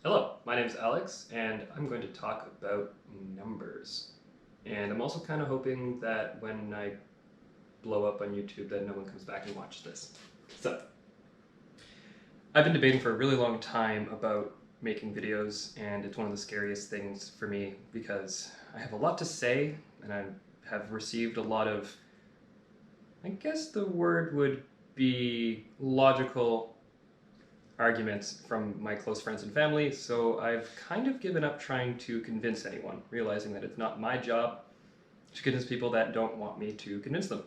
Hello, my name is Alex, and I'm going to talk about numbers. And I'm also kind of hoping that when I blow up on YouTube that no one comes back and watches this. So, I've been debating for a really long time about making videos, and it's one of the scariest things for me because I have a lot to say, and I have received a lot of, I guess the word would be logical arguments from my close friends and family, so I've kind of given up trying to convince anyone, realizing that it's not my job to convince people that don't want me to convince them.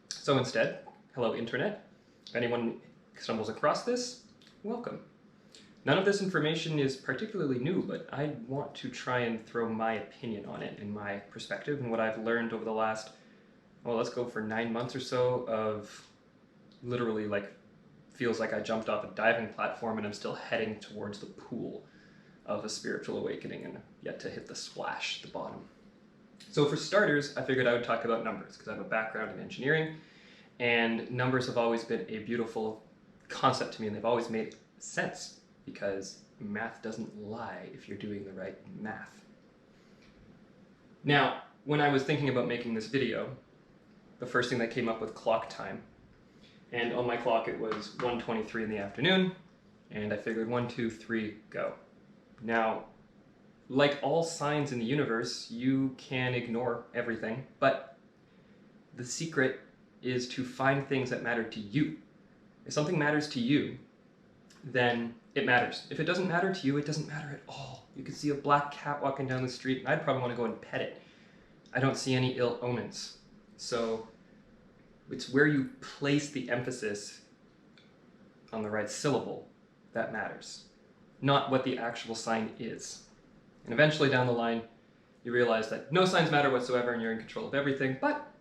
So instead, hello internet, if anyone stumbles across this, welcome. None of this information is particularly new, but I want to try and throw my opinion on it and my perspective and what I've learned over the last, well, let's go for 9 months or so of literally feels like I jumped off a diving platform and I'm still heading towards the pool of a spiritual awakening and yet to hit the splash at the bottom. So for starters, I figured I would talk about numbers because I have a background in engineering, and numbers have always been a beautiful concept to me, and they've always made sense because math doesn't lie if you're doing the right math. Now, when I was thinking about making this video, the first thing that came up was clock time. And on my clock it was 1:23 in the afternoon, and I figured 1, 2, 3, go. Now, like all signs in the universe, you can ignore everything, but the secret is to find things that matter to you. If something matters to you, then it matters. If it doesn't matter to you, it doesn't matter at all. You could see a black cat walking down the street, and I'd probably want to go and pet it. I don't see any ill omens. So it's where you place the emphasis on the right syllable that matters, not what the actual sign is. And eventually down the line, you realize that no signs matter whatsoever and you're in control of everything, but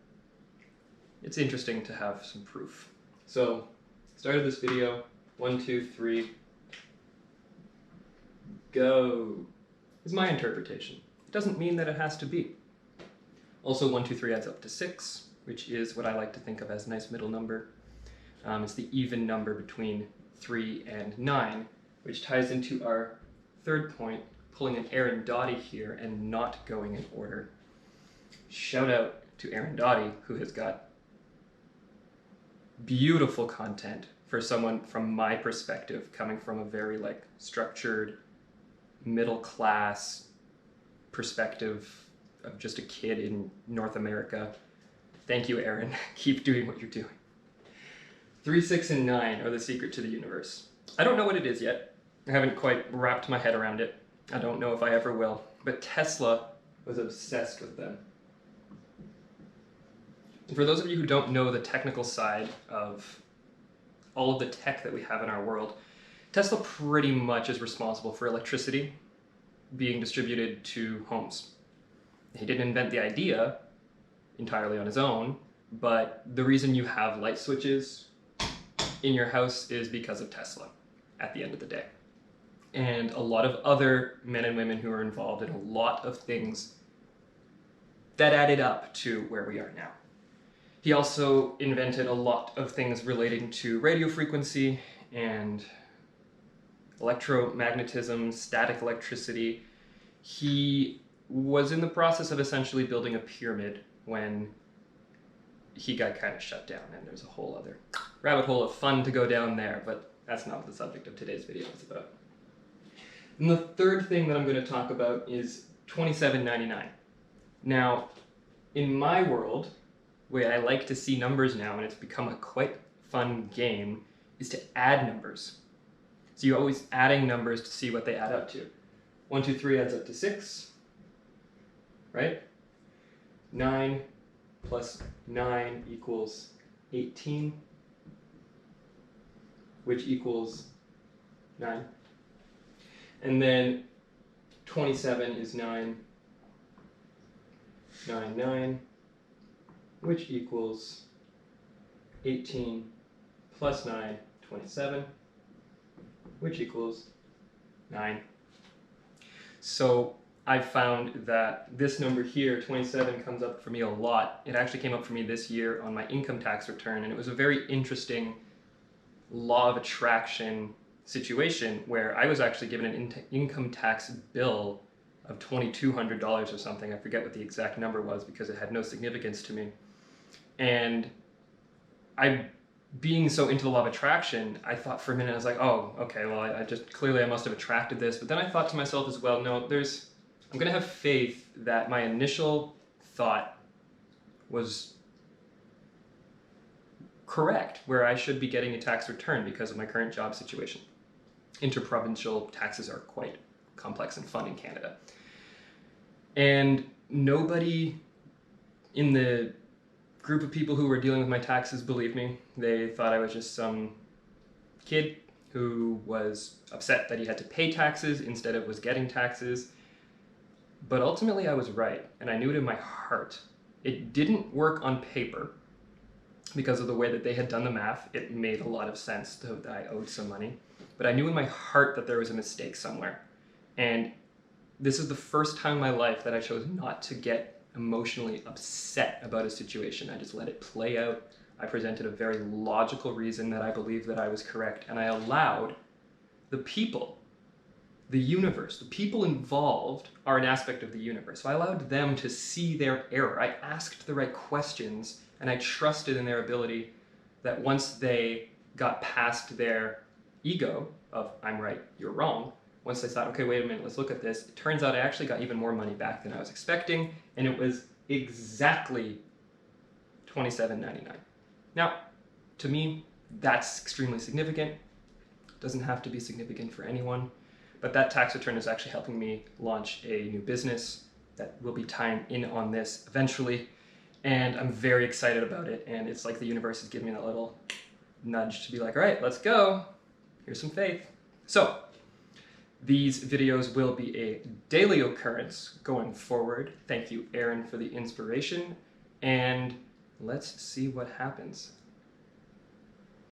it's interesting to have some proof. So, start of this video, 1, 2, 3, go, is my interpretation. It doesn't mean that it has to be. Also, 1, 2, 3 adds up to 6. Which is what I like to think of as a nice middle number. It's the even number between 3 and 9, which ties into our third point, pulling an Aaron Doughty here and not going in order. Shout out to Aaron Doughty, who has got beautiful content for someone from my perspective, coming from a very structured, middle class perspective of just a kid in North America. Thank you, Aaron. Keep doing what you're doing. 3, 6, and 9 are the secret to the universe. I don't know what it is yet. I haven't quite wrapped my head around it. I don't know if I ever will. But Tesla was obsessed with them. And for those of you who don't know the technical side of all of the tech that we have in our world, Tesla pretty much is responsible for electricity being distributed to homes. He didn't invent the idea entirely on his own, but the reason you have light switches in your house is because of Tesla at the end of the day. And a lot of other men and women who are involved in a lot of things that added up to where we are now. He also invented a lot of things relating to radio frequency and electromagnetism, static electricity. He was in the process of essentially building a pyramid when he got kind of shut down, and there's a whole other rabbit hole of fun to go down there, but that's not what the subject of today's video is about. And the third thing that I'm going to talk about is 2799. Now, in my world, the way I like to see numbers now, and it's become a quite fun game, is to add numbers. So you're always adding numbers to see what they add up to. 1, 2, 3 adds up to 6, right? 9 plus 9 equals 18, which equals 9. And then 27 is 9, 9, 9, which equals 18 plus 9, 27, which equals 9. So I found that this number here, 27, comes up for me a lot. It actually came up for me this year on my income tax return, and it was a very interesting law of attraction situation where I was actually given an income tax bill of $2,200 or something. I forget what the exact number was because it had no significance to me. And being so into the law of attraction, I thought for a minute, I was like, oh, okay, well, I must have attracted this. But then I thought to myself as well, no, I'm going to have faith that my initial thought was correct, where I should be getting a tax return because of my current job situation. Interprovincial taxes are quite complex and fun in Canada. And nobody in the group of people who were dealing with my taxes believed me. They thought I was just some kid who was upset that he had to pay taxes instead of was getting taxes. But ultimately I was right, and I knew it in my heart. It didn't work on paper because of the way that they had done the math. It made a lot of sense that I owed some money. But I knew in my heart that there was a mistake somewhere. And this is the first time in my life that I chose not to get emotionally upset about a situation. I just let it play out. I presented a very logical reason that I believed that I was correct, and I allowed the people, the universe, the people involved are an aspect of the universe. So I allowed them to see their error. I asked the right questions, and I trusted in their ability that once they got past their ego of I'm right, you're wrong, once I thought, okay, wait a minute, let's look at this, it turns out I actually got even more money back than I was expecting, and it was exactly $27.99. Now, to me, that's extremely significant. It doesn't have to be significant for anyone, but that tax return is actually helping me launch a new business that will be tying in on this eventually, and I'm very excited about it, and it's like the universe is giving me that little nudge to be like, all right, let's go. Here's some faith. So, these videos will be a daily occurrence going forward. Thank you, Aaron, for the inspiration, and let's see what happens.